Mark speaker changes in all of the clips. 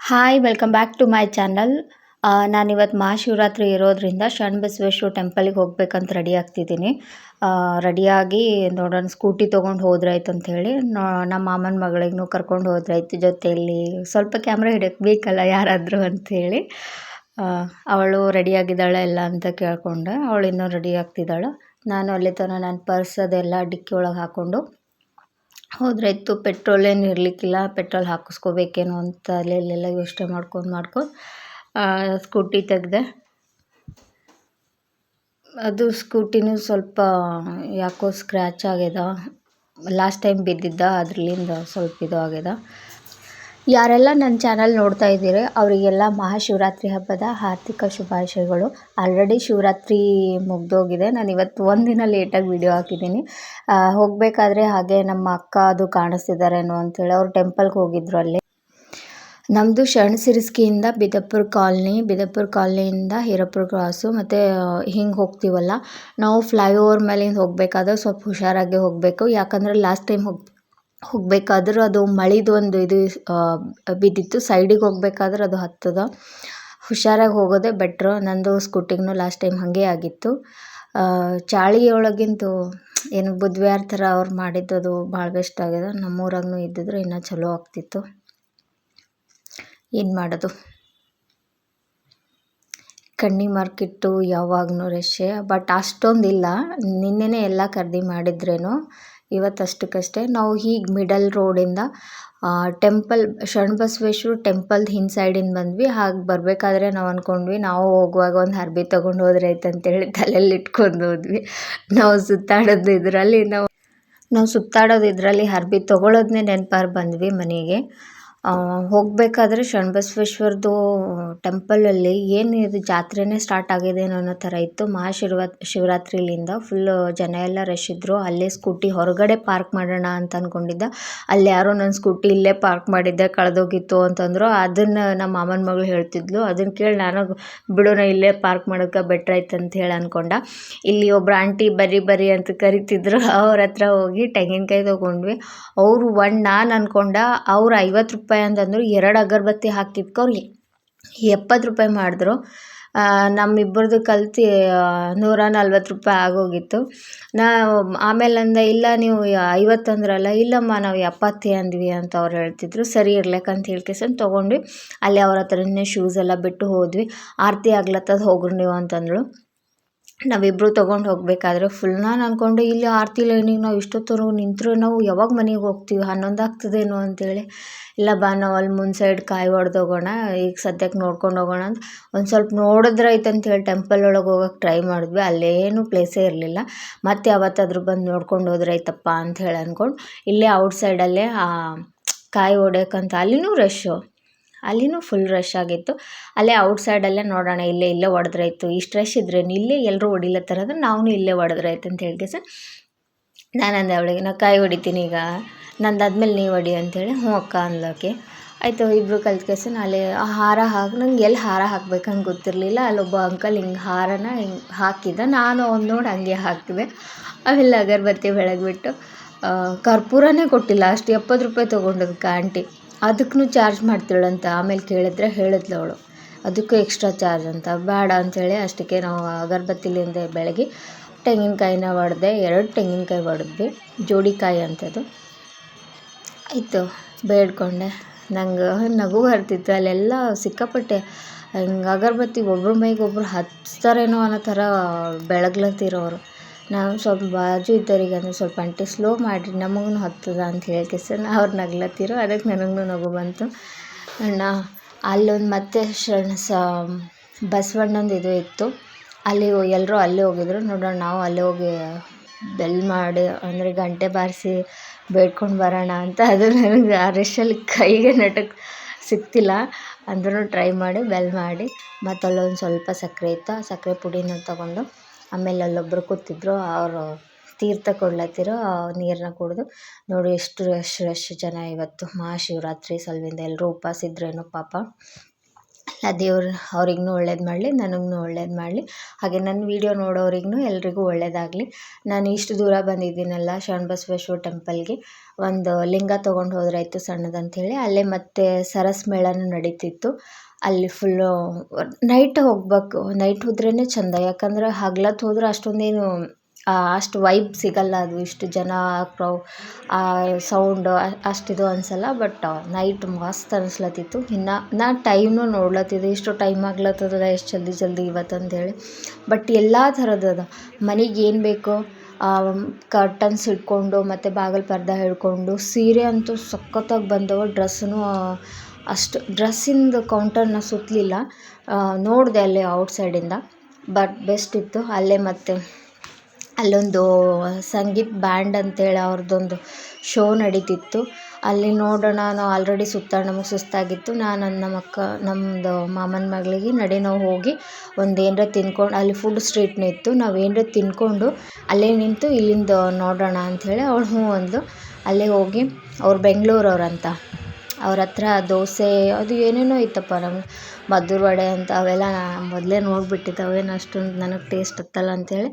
Speaker 1: Hi welcome back to my channel. ನಾನಿವತ್ತು ಮಹಾಶಿವರಾತ್ರಿ ಇರೋದ್ರಿಂದ ಶರಣಬಸವೇಶ್ವರ ಟೆಂಪಲಿಗೆ ಹೋಗ್ಬೇಕಂತ ರೆಡಿ ಆಗ್ತಿದ್ದೀನಿ. ರೆಡಿಯಾಗಿ ನೋಡೋಣ ಸ್ಕೂಟಿ ತೊಗೊಂಡು ಹೋದ್ರಾಯ್ತು ಅಂಥೇಳಿ ನಮ್ಮ ಮಾಮನ ಮಗಳಿಗೂ ಕರ್ಕೊಂಡು ಹೋದ್ರಾಯ್ತು ಜೊತೆಯಲ್ಲಿ. ಸ್ವಲ್ಪ ಕ್ಯಾಮ್ರಾ ಹಿಡಿಯೋಕ್ಕೆ ಬೇಕಲ್ಲ ಯಾರಾದರೂ ಅಂಥೇಳಿ. ಅವಳು ರೆಡಿಯಾಗಿದ್ದಾಳೆ ಎಲ್ಲ ಅಂತ ಕೇಳ್ಕೊಂಡೆ. ಅವಳು ಇನ್ನೂ ರೆಡಿ ಆಗ್ತಿದ್ದಾಳೆ. ನಾನು ಅಲ್ಲಿ ತನಕ ನನ್ನ ಪರ್ಸ್ ಅದೆಲ್ಲ ಡಿಕ್ಕಿ ಒಳಗೆ ಹಾಕ್ಕೊಂಡು ಹೋದ್ರಾಯ್ತು. ಪೆಟ್ರೋಲ್ ಏನು ಇರಲಿಕ್ಕಿಲ್ಲ, ಪೆಟ್ರೋಲ್ ಹಾಕಿಸ್ಕೋಬೇಕೇನೋ ಅಂತ ಅಲ್ಲೆಲ್ಲ ಯೋಚನೆ ಮಾಡ್ಕೊಂಡು ಸ್ಕೂಟಿ ತೆಗೆದೆ. ಅದು ಸ್ಕೂಟಿನೂ ಸ್ವಲ್ಪ ಯಾಕೋ ಸ್ಕ್ರ್ಯಾಚ್ ಆಗ್ಯದ. ಲಾಸ್ಟ್ ಟೈಮ್ ಬಿದ್ದಿದ್ದ ಅದ್ರಲ್ಲಿಂದ ಸ್ವಲ್ಪ ಇದು ಆಗ್ಯದ. ಯಾರೆಲ್ಲ ನನ್ನ ಚಾನಲ್ ನೋಡ್ತಾ ಇದ್ದೀರಿ ಅವರಿಗೆಲ್ಲ ಮಹಾಶಿವರಾತ್ರಿ ಹಬ್ಬದ ಹಾರ್ದಿಕ ಶುಭಾಶಯಗಳು. ಆಲ್ರೆಡಿ ಶಿವರಾತ್ರಿ ಮುಗ್ದೋಗಿದೆ. ನಾನು ಇವತ್ತು ಒಂದಿನ ಲೇಟಾಗಿ ವಿಡಿಯೋ ಹಾಕಿದ್ದೀನಿ. ಹೋಗಬೇಕಾದ್ರೆ ಹಾಗೆ ನಮ್ಮ ಅಕ್ಕ ಅದು ಕಾಣಿಸ್ತಿದ್ದಾರೇನೋ ಅಂಥೇಳಿ ಅವ್ರು ಟೆಂಪಲ್ಗೆ ಹೋಗಿದ್ರು. ಅಲ್ಲಿ ನಮ್ಮದು ಶರಣಸಿರಿಸ್ಕಿಯಿಂದ ಬಿದಪುರ ಕಾಲನಿಯಿಂದ ಹೀರಾಪುರ ಕ್ರಾಸು ಮತ್ತು ಹಿಂಗೆ ಹೋಗ್ತೀವಲ್ಲ ನಾವು ಫ್ಲೈಓವರ್ ಮೇಲಿಂದ ಹೋಗಬೇಕಾದ್ರೆ ಸ್ವಲ್ಪ ಹುಷಾರಾಗಿ ಹೋಗಬೇಕು. ಯಾಕಂದರೆ ಲಾಸ್ಟ್ ಟೈಮ್ ಹೋಗಬೇಕಾದ್ರೆ ಅದು ಮಳೆದು ಒಂದು ಇದು ಬಿದ್ದಿತ್ತು. ಸೈಡಿಗೆ ಹೋಗಬೇಕಾದ್ರೆ ಅದು ಹತ್ತದ. ಹುಷಾರಾಗಿ ಹೋಗೋದೇ ಬೆಟ್ರು. ನಂದು ಸ್ಕೂಟಿಗೂ ಲಾಸ್ಟ್ ಟೈಮ್ ಹಾಗೆ ಆಗಿತ್ತು. ಚಾಳಿಯೊಳಗಿಂದು ಏನು ಬುದ್ಧಿವಾರ ಥರ ಅವ್ರು ಮಾಡಿದ್ದದು ಭಾಳ ಬೆಸ್ಟ್ ಆಗಿದೆ. ನಮ್ಮೂರಾಗೂ ಇದ್ದಿದ್ರೆ ಇನ್ನೂ ಚಲೋ ಆಗ್ತಿತ್ತು. ಏನು ಮಾಡೋದು, ಕಣ್ಣಿ ಮಾರ್ಕೆಟು ಯಾವಾಗೂ ರಶ್ಶೆ. ಬಟ್ ಅಷ್ಟೊಂದಿಲ್ಲ. ನಿನ್ನೆನೇ ಎಲ್ಲ ಖರೀದಿ ಮಾಡಿದ್ರೇನು ಇವತ್ತು ಅಷ್ಟಕ್ಕಷ್ಟೇ. ನಾವು ಹೀಗೆ ಮಿಡಲ್ ರೋಡಿಂದ ಟೆಂಪಲ್ ಶರಣಬಸವೇಶ್ವರ ಟೆಂಪಲ್ದು ಹಿಂದೆ ಸೈಡಿಂದ ಬಂದ್ವಿ. ಹಾಗೆ ಬರಬೇಕಾದ್ರೆ ನಾವು ಅಂದ್ಕೊಂಡ್ವಿ ನಾವು ಹೋಗುವಾಗ ಒಂದು ಅರ್ಬಿ ತೊಗೊಂಡು ಹೋದ್ರೆ ಆಯ್ತು ಅಂತೇಳಿ ತಲೆಯಲ್ಲಿ ಇಟ್ಕೊಂಡು ಹೋದ್ವಿ. ನಾವು ಸುತ್ತಾಡೋದು ಇದರಲ್ಲಿ ಅರ್ಬಿ ತೊಗೊಳೋದನ್ನೇ ನೆನಪಾಗಿ ಬಂದ್ವಿ ಮನೆಗೆ. ಹೋಗಬೇಕಾದ್ರೆ ಶರಣಬಸವೇಶ್ವರದ್ದು ಟೆಂಪಲಲ್ಲಿ ಏನು ಇದು ಜಾತ್ರೆನೇ ಸ್ಟಾರ್ಟ್ ಆಗಿದೇನೋ ಅನ್ನೋ ಥರ ಇತ್ತು. ಶಿವರಾತ್ರಿಲಿಂದ ಫುಲ್ಲು ಜನ ಎಲ್ಲ ರಶ್ ಇದ್ದರು. ಅಲ್ಲೇ ಸ್ಕೂಟಿ ಹೊರಗಡೆ ಪಾರ್ಕ್ ಮಾಡೋಣ ಅಂತ ಅಂದ್ಕೊಂಡಿದ್ದ. ಅಲ್ಲಿ ಯಾರೋ ನನ್ನ ಸ್ಕೂಟಿ ಇಲ್ಲೇ ಪಾರ್ಕ್ ಮಾಡಿದ್ದೆ ಕಳೆದೋಗಿತ್ತು ಅಂತಂದರು. ಅದನ್ನು ನಮ್ಮ ಮಾಮನ ಮಗಳು ಹೇಳ್ತಿದ್ಲು. ಅದನ್ನು ಕೇಳಿ ನಾನು ಬಿಡೋಣ ಇಲ್ಲೇ ಪಾರ್ಕ್ ಮಾಡೋಕೆ ಬೆಟ್ರ್ ಆಯ್ತು ಅಂತ ಹೇಳಿ ಅಂದ್ಕೊಂಡ. ಇಲ್ಲಿ ಒಬ್ರು ಆಂಟಿ ಬರ್ರಿ ಅಂತ ಕರಿತಿದ್ರು. ಅವ್ರ ಹತ್ರ ಹೋಗಿ ತೆಂಗಿನಕಾಯಿ ತೊಗೊಂಡ್ವಿ. ಅವರು ನಾನು ಅಂದ್ಕೊಂಡ ಅವ್ರು 50 ರೂಪಾಯಿ ಅಂತಂದರು. 2 ಅಗರಬತ್ತಿ ಹಾಕಿದ್ಕೆ ಅವ್ರು 70 ರೂಪಾಯಿ ಮಾಡಿದ್ರು. ನಮ್ಮಿಬ್ಬರದು ಕಲ್ತು 140 ರೂಪಾಯಿ ಆಗೋಗಿತ್ತು. ಆಮೇಲೆ ಅಂದೆ ಇಲ್ಲ ನೀವು 50 ಅಂದ್ರಲ್ಲ. ಇಲ್ಲಮ್ಮ ನಾವು 70 ಅಂದ್ವಿ ಅಂತ ಅವ್ರು ಹೇಳ್ತಿದ್ರು. ಸರಿ ಇರ್ಲಿಕ್ಕಂತ ಹೇಳ್ಕೇಸನ್ ತೊಗೊಂಡ್ವಿ. ಅಲ್ಲಿ ಅವ್ರ ಹತ್ರನೇ ಶೂಸ್ ಎಲ್ಲ ಬಿಟ್ಟು ಹೋದ್ವಿ. ಆರತಿ ಆಗ್ಲತ್ತದ ಹೋಗ್ರಿ ನೀವು ಅಂತಂದರು. ನಾವಿಬ್ಬರು ತೊಗೊಂಡು ಹೋಗಬೇಕಾದ್ರೆ ಫುಲ್ ನಾನು ಅಂದ್ಕೊಂಡೆ ಇಲ್ಲಿ ಆರತಿ ಲೈನಿಗೆ ನಾವು ಇಷ್ಟೊತ್ತವರೆಗೂ ನಿಂತರೂ ನಾವು ಯಾವಾಗ ಮನೆಗೆ ಹೋಗ್ತೀವಿ 11 ಆಗ್ತದೇನೋ ಅಂತೇಳಿ. ಇಲ್ಲ ಬಾ ನಾವು ಅಲ್ಲಿ ಮುಂದೆ ಸೈಡ್ ಕಾಯಿ ಹೊಡೆದು ಹೋಗೋಣ, ಈಗ ಸದ್ಯಕ್ಕೆ ನೋಡ್ಕೊಂಡು ಹೋಗೋಣ ಅಂತ ಒಂದು ಸ್ವಲ್ಪ ನೋಡಿದ್ರಾಯ್ತು ಅಂತೇಳಿ ಟೆಂಪಲ್ ಒಳಗೆ ಹೋಗೋಕೆ ಟ್ರೈ ಮಾಡಿದ್ವಿ. ಅಲ್ಲೇನೂ ಪ್ಲೇಸೇ ಇರಲಿಲ್ಲ. ಮತ್ತೆ ಯಾವತ್ತಾದ್ರೂ ಬಂದು ನೋಡ್ಕೊಂಡು ಹೋದ್ರಾಯ್ತಪ್ಪ ಅಂತ ಹೇಳಿ ಅಂದ್ಕೊಂಡು ಇಲ್ಲೇ ಔಟ್ಸೈಡಲ್ಲೇ ಕಾಯಿ ಹೊಡ್ಯೋಕ್ಕಂತ ಅಲ್ಲಿನೂ ಫುಲ್ ರಶ್ ಆಗಿತ್ತು. ಅಲ್ಲೇ ಔಟ್ಸೈಡಲ್ಲೇ ನೋಡೋಣ ಇಲ್ಲೇ ಹೊಡೆದ್ರಾಯ್ತು. ಇಷ್ಟು ರಶ್ ಇದ್ರೆ ಇಲ್ಲೇ ಎಲ್ಲರೂ ಹೊಡಿಲತ್ತಾರ ಅಂದ್ರೆ ನಾವು ಇಲ್ಲೇ ಹೊಡೆದ್ರಾಯ್ತು ಅಂತ ಹೇಳಿ ನಾನು ಅಂದೆ ಅವಳಿಗೆ ನಾ ಕಾಯಿ ಹೊಡಿತೀನಿ ಈಗ ನಂದಾದ್ಮೇಲೆ ನೀವು ಹೊಡಿ ಅಂಥೇಳಿ. ಹ್ಞೂ ಅಕ್ಕ ಅನ್ಲೋಕೆ ಆಯಿತು. ಇಬ್ಬರು ಕಲ್ತ್ಕೇಸನ್ ಅಲ್ಲಿ ಹಾರ ನಂಗೆ ಎಲ್ಲಿ ಹಾರ ಹಾಕ್ಬೇಕಂತ ಗೊತ್ತಿರಲಿಲ್ಲ. ಅಲ್ಲೊಬ್ಬ ಅಂಕಲ್ ಹಿಂಗೆ ಹಾರನ ಹಿಂಗೆ ಹಾಕಿದ್ದ. ನಾನು ಅವ್ನು ನೋಡಿ ಹಂಗೆ ಹಾಕಿದೆ. ಆಮೇಲೆ ಅಗರಬತ್ತಿ ಬೆಳಗ್ಬಿಟ್ಟು ಕರ್ಪೂರನೇ ಕೊಟ್ಟಿಲ್ಲ. ಅಷ್ಟು 70 ರೂಪಾಯಿ ತೊಗೊಂಡದಕ್ಕೆ ಆಂಟಿ. ಅದಕ್ಕೂ ಚಾರ್ಜ್ ಮಾಡ್ತಾಳಂತ. ಆಮೇಲೆ ಹೇಳಿದ್ಲು ಅವಳು ಅದಕ್ಕೂ ಎಕ್ಸ್ಟ್ರಾ ಚಾರ್ಜ್ ಅಂತ. ಬೇಡ ಅಂಥೇಳಿ ಅಷ್ಟಕ್ಕೆ ನಾವು ಅಗರಬತ್ತಿಲಿಂದ ಬೆಳಗ್ಗೆ ತೆಂಗಿನಕಾಯಿನ ಹೊಡೆದೆ. 2 ತೆಂಗಿನಕಾಯಿ ಹೊಡೆದ್ವಿ. ಜೋಡಿಕಾಯಿ ಅಂಥದ್ದು ಆಯಿತು. ಬೇಡ್ಕೊಂಡೆ. ನಂಗೆ ನಗು ಬರ್ತಿತ್ತು. ಅಲ್ಲೆಲ್ಲ ಸಿಕ್ಕಾಪಟ್ಟೆ ಹಿಂಗೆ ಅಗರಬತ್ತಿ ಒಬ್ಬರ ಮೈಗೆ ಒಬ್ಬರು ಹಚ್ತಾರೇನೋ ಅನ್ನೋ ಥರ ಬೆಳಗ್ಲತ್ತಿರೋರು. ನಾವು ಸ್ವಲ್ಪ ಬಾಜು ಇದ್ದವ್ರಿಗೆ ಅಂದರೆ ಸ್ವಲ್ಪ ಆಂಟಿ ಸ್ಲೋ ಮಾಡಿರಿ ನಮಗೂ ಹತ್ತದ ಅಂತ ಹೇಳ್ಕೇಸನ್ ಅವ್ರು ನಗ್ಲತ್ತಿರೋ. ಅದಕ್ಕೆ ನನಗೂ ನಗು ಬಂತು. ಅಲ್ಲೊಂದು ಮತ್ತೆ ಬಸವಣ್ಣಂದು ಇದು ಇತ್ತು. ಅಲ್ಲಿ ಎಲ್ಲರೂ ಅಲ್ಲೇ ಹೋಗಿದ್ರು. ನೋಡೋಣ ನಾವು ಅಲ್ಲೇ ಹೋಗಿ ಬೆಲ್ ಮಾಡಿ ಅಂದರೆ ಗಂಟೆ ಬಾರಿಸಿ ಬೇಡ್ಕೊಂಡು ಬರೋಣ ಅಂತ. ಅದು ನನಗೆ ಆ ರಶಲ್ಲಿ ಕೈಗೆ ನಟಕ್ಕೆ ಸಿಗ್ತಿಲ್ಲ. ಅಂದ್ರೂ ಟ್ರೈ ಮಾಡಿ ಬೆಲ್ ಮಾಡಿ ಮತ್ತು ಅಲ್ಲೊಂದು ಸ್ವಲ್ಪ ಸಕ್ಕರೆ ಇತ್ತು. ಆ ಸಕ್ಕರೆ ಪುಡಿನ ತೊಗೊಂಡು ಆಮೇಲೆ ಅಲ್ಲೊಬ್ಬರು ಕೂತಿದ್ರು. ಅವರು ತೀರ್ಥ ಕೊಡ್ಲತ್ತಿರೋ ನೀರನ್ನ ಕುಡಿದು ನೋಡಿ ಎಷ್ಟು ರಶ್ ಜನ. ಇವತ್ತು ಮಹಾಶಿವರಾತ್ರಿ ಸಲುವಿಂದ ಎಲ್ಲರೂ ಉಪವಾಸ ಇದ್ರೇನೋ ಪಾಪ. ಆ ದೇವ್ರು ಅವ್ರಿಗೂ ಒಳ್ಳೇದು ಮಾಡಲಿ, ನನಗೂ ಒಳ್ಳೇದು ಮಾಡಲಿ, ಹಾಗೆ ನನ್ನ ವೀಡಿಯೋ ನೋಡೋರಿಗೂ ಎಲ್ರಿಗೂ ಒಳ್ಳೇದಾಗಲಿ. ನಾನು ಇಷ್ಟು ದೂರ ಬಂದಿದ್ದೀನಲ್ಲ ಶರಣಬಸವೇಶ್ವರ ಟೆಂಪಲ್ಗೆ, ಒಂದು ಲಿಂಗ ತೊಗೊಂಡು ಹೋದ್ರಾಯ್ತು ಸಣ್ಣದಂಥೇಳಿ. ಅಲ್ಲೇ ಮತ್ತೆ ಸರಸ್ ಮೇಳನೂ ನಡೀತಿತ್ತು. ಅಲ್ಲಿ ಫುಲ್ಲು ನೈಟ್ ಹೋಗ್ಬೇಕು, ನೈಟ್ ಹೋದ್ರೇ ಚೆಂದ. ಯಾಕಂದ್ರೆ ಹಗ್ಲತ್ತು ಹೋದ್ರೆ ಅಷ್ಟೊಂದೇನು ಅಷ್ಟು ವೈಬ್ ಸಿಗಲ್ಲ. ಅದು ಇಷ್ಟು ಜನ ಆ ಸೌಂಡು ಅಷ್ಟಿದು ಅನಿಸಲ್ಲ. ಬಟ್ ನೈಟ್ ಮಸ್ತ್ ಅನಿಸ್ಲತ್ತಿತ್ತು. ಇನ್ನು ನಾ ಟೈಮ್ನು ನೋಡ್ಲತ್ತಿದ್ದೆ, ಇಷ್ಟು ಟೈಮ್ ಆಗ್ಲತ್ತದ ಎಷ್ಟು ಜಲ್ದಿ ಜಲ್ದಿ ಇವತ್ತಂತೇಳಿ. ಬಟ್ ಎಲ್ಲ ಥರದ್ದು ಮನೆಗೆ ಏನು ಬೇಕೋ ಕರ್ಟನ್ಸ್ ಹಿಡ್ಕೊಂಡು ಮತ್ತು ಬಾಗಿಲು ಪರ್ದೆ ಹಿಡ್ಕೊಂಡು, ಸೀರೆ ಅಂತೂ ಸಖತ್ತಾಗಿ ಬಂದವು. ಡ್ರೆಸ್ಸೂ ಅಷ್ಟು ಡ್ರೆಸ್ಸಿಂದು ಕೌಂಟರ್ನ ಸುತ್ತಲಿಲ್ಲ, ನೋಡಿದೆ ಅಲ್ಲೇ ಔಟ್ಸೈಡಿಂದ. ಬಟ್ ಬೆಸ್ಟ್ ಇತ್ತು. ಅಲ್ಲೇ ಮತ್ತು ಅಲ್ಲೊಂದು ಸಂಗೀತ್ ಬ್ಯಾಂಡ್ ಅಂತೇಳಿ ಅವ್ರದ್ದೊಂದು ಶೋ ನಡೀತಿತ್ತು. ಅಲ್ಲಿ ನೋಡೋಣ, ನಾವು ಆಲ್ರೆಡಿ ನಮಗೆ ಸುಸ್ತಾಗಿತ್ತು. ನಾನು ನಮ್ಮದು ಮಾಮನ ಮಗಳಿಗೆ ನಡಿ ನಾವು ಹೋಗಿ ಒಂದು ಏನರ ತಿನ್ಕೊಂಡು, ಅಲ್ಲಿ ಫುಡ್ ಸ್ಟ್ರೀಟ್ನೂ ಇತ್ತು, ನಾವು ಏನರ ತಿನ್ಕೊಂಡು ಅಲ್ಲೇ ನಿಂತು ಇಲ್ಲಿಂದ ನೋಡೋಣ ಅಂಥೇಳಿ ಅವಳು ಹ್ಞೂ ಅಂದ್ಲು. ಅಲ್ಲೇ ಹೋಗಿ ಅವ್ರು ಬೆಂಗಳೂರವ್ರಂತ, ಅವ್ರ ಹತ್ರ ದೋಸೆ ಅದು ಏನೇನೋ ಇತ್ತಪ್ಪ, ನಮ್ಗೆ ಮದ್ದೂರು ವಡೆ ಅಂತ ಅವೆಲ್ಲ ಮೊದಲೇ ನೋಡಿಬಿಟ್ಟಿದ್ದೆ. ಅವೇನು ಅಷ್ಟೊಂದು ನನಗೆ ಟೇಸ್ಟ್ ಹತ್ತಲ್ಲ ಅಂಥೇಳಿ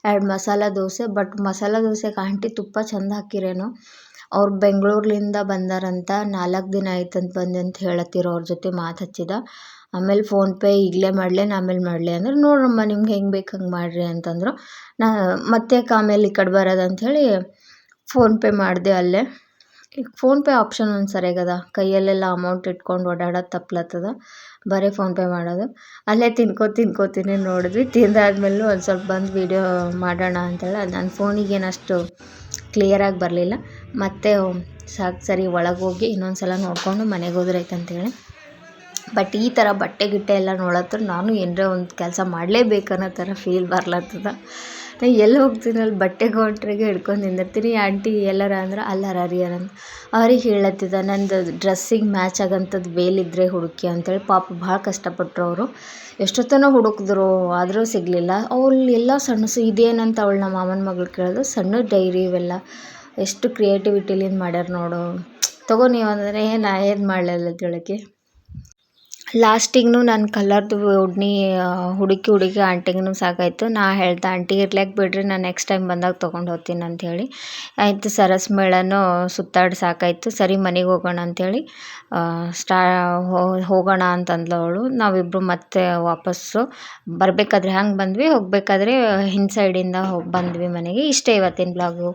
Speaker 1: 2 ಮಸಾಲೆ ದೋಸೆ. ಬಟ್ ಮಸಾಲೆ ದೋಸೆಗೆ ಆಂಟಿ ತುಪ್ಪ ಚೆಂದ ಹಾಕಿರೇನೋ. ಅವ್ರು ಬೆಂಗಳೂರ್ಲಿಂದ ಬಂದಾರಂತ, 4 ದಿನ ಆಯ್ತಂತ ಬಂದು ಅಂತ ಹೇಳತ್ತಿರೋ. ಅವ್ರ ಜೊತೆ ಮಾತು ಹಚ್ಚಿದ. ಆಮೇಲೆ ಫೋನ್ಪೇ ಈಗಲೇ ಮಾಡಲೇನು ಆಮೇಲೆ ಮಾಡಲಿ ಅಂದ್ರೆ, ನೋಡ್ರಮ್ಮ ನಿಮ್ಗೆ ಹೆಂಗೆ ಬೇಕು ಹಂಗೆ ಮಾಡಿರಿ ಅಂತಂದರು. ಮತ್ತೆ ಆಮೇಲೆ ಈ ಕಡೆ ಬರೋದಂಥೇಳಿ ಫೋನ್ಪೇ ಮಾಡಿದೆ ಅಲ್ಲೇ. ಈಗ ಫೋನ್ಪೇ ಆಪ್ಷನ್ ಒಂದು ಸರಿಯಾಗದ, ಕೈಯಲ್ಲೆಲ್ಲ ಅಮೌಂಟ್ ಇಟ್ಕೊಂಡು ಓಡಾಡೋದು ತಪ್ಲತ್ತದ, ಬರೀ ಫೋನ್ಪೇ ಮಾಡೋದು. ಅಲ್ಲೇ ತಿನ್ಕೋತೀನಿ ನೋಡಿದ್ವಿ. ತಿಂದಾದ್ಮೇಲೂ ಒಂದು ಸ್ವಲ್ಪ ಬಂದು ವೀಡಿಯೋ ಮಾಡೋಣ ಅಂತೇಳಿ, ಅದು ನನ್ನ ಫೋನಿಗೇನು ಅಷ್ಟು ಕ್ಲಿಯರಾಗಿ ಬರಲಿಲ್ಲ. ಮತ್ತೆ ಸಾಕು ಸರಿ ಒಳಗೆ ಹೋಗಿ ಇನ್ನೊಂದು ಸಲ ನೋಡಿಕೊಂಡು ಮನೆಗೆ ಹೋದ್ರಾಯ್ತು ಅಂತೇಳಿ. ಬಟ್ ಈ ಥರ ಬಟ್ಟೆ ಗಿಟ್ಟೆ ಎಲ್ಲ ನೋಡತ್ರ ನಾನು ಏನರ ಒಂದು ಕೆಲಸ ಮಾಡಲೇಬೇಕನ್ನೋ ಥರ ಫೀಲ್ ಬರ್ಲತ್ತದ. ನಾ ಎಲ್ಲಿ ಹೋಗ್ತೀನಿ ಅಲ್ಲಿ ಬಟ್ಟೆ ಕೌಂಟ್ರಿಗೆ ಹಿಡ್ಕೊಂಡು ನಿಂದಿರ್ತೀನಿ. ಆಂಟಿ ಎಲ್ಲರ ಅಂದ್ರೆ ಅಲ್ಲಾರ ಅಂತ ಅವ್ರಿಗೆ ಹೇಳತ್ತಿದ್ದ, ನಂದು ಡ್ರೆಸ್ಸಿಗೆ ಮ್ಯಾಚ್ ಆಗೋಂಥದ್ದು ವೇಲಿದ್ದರೆ ಹುಡುಕಿ ಅಂತೇಳಿ. ಪಾಪ ಭಾಳ ಕಷ್ಟಪಟ್ಟರು ಅವರು, ಎಷ್ಟೊತ್ತನೋ ಹುಡುಕಿದ್ರು ಆದರೂ ಸಿಗಲಿಲ್ಲ. ಅವ್ರು ಎಲ್ಲ ಸಣ್ಣ ಇದೇನಂತ ಅವಳು ನಮ್ಮ ಮಾಮನ ಮಗಳು ಕೇಳಿದ್ರು. ಸಣ್ಣ ಡೈರಿ ಇವೆಲ್ಲ ಎಷ್ಟು ಕ್ರಿಯೇಟಿವಿಟಿಲಿಂದ ಮಾಡ್ಯಾರ ನೋಡು, ತಗೋ ನೀವು ಅಂದರೆ ನಾ ಏನು ಮಾಡಲಿಲ್ಲ ತಿಳಕ್ಕೆ. ಲಾಸ್ಟಿಗೂ ನಾನು ಕಲರ್ದು ಉಡ್ನಿ ಹುಡುಕಿ ಆಂಟಿಗೂ ಸಾಕಾಯಿತು. ನಾ ಹೇಳ್ದೆ, ಆಂಟಿ ಇರ್ಲಾಕ್ ಬಿಡ್ರಿ, ನಾನು ನೆಕ್ಸ್ಟ್ ಟೈಮ್ ಬಂದಾಗ ತೊಗೊಂಡು ಹೋಗ್ತೀನಿ ಅಂಥೇಳಿ. ಆಯಿತು, ಸರಸ್ ಮೇಳನೂ ಸುತ್ತಾಡಿ ಸಾಕಾಯಿತು, ಸರಿ ಮನೆಗೆ ಹೋಗೋಣ ಅಂಥೇಳಿ ಹೋಗೋಣ ಅಂತಂದ್ಲು ಅವಳು. ನಾವಿಬ್ಬರು ಮತ್ತೆ ವಾಪಸ್ಸು ಬರಬೇಕಾದ್ರೆ ಹಂಗೆ ಬಂದ್ವಿ, ಹೋಗಬೇಕಾದ್ರೆ ಹಿಂದೆ ಸೈಡಿಂದ ಬಂದ್ವಿ ಮನೆಗೆ. ಇಷ್ಟೇ ಇವತ್ತಿನ ಬ್ಲಾಗು.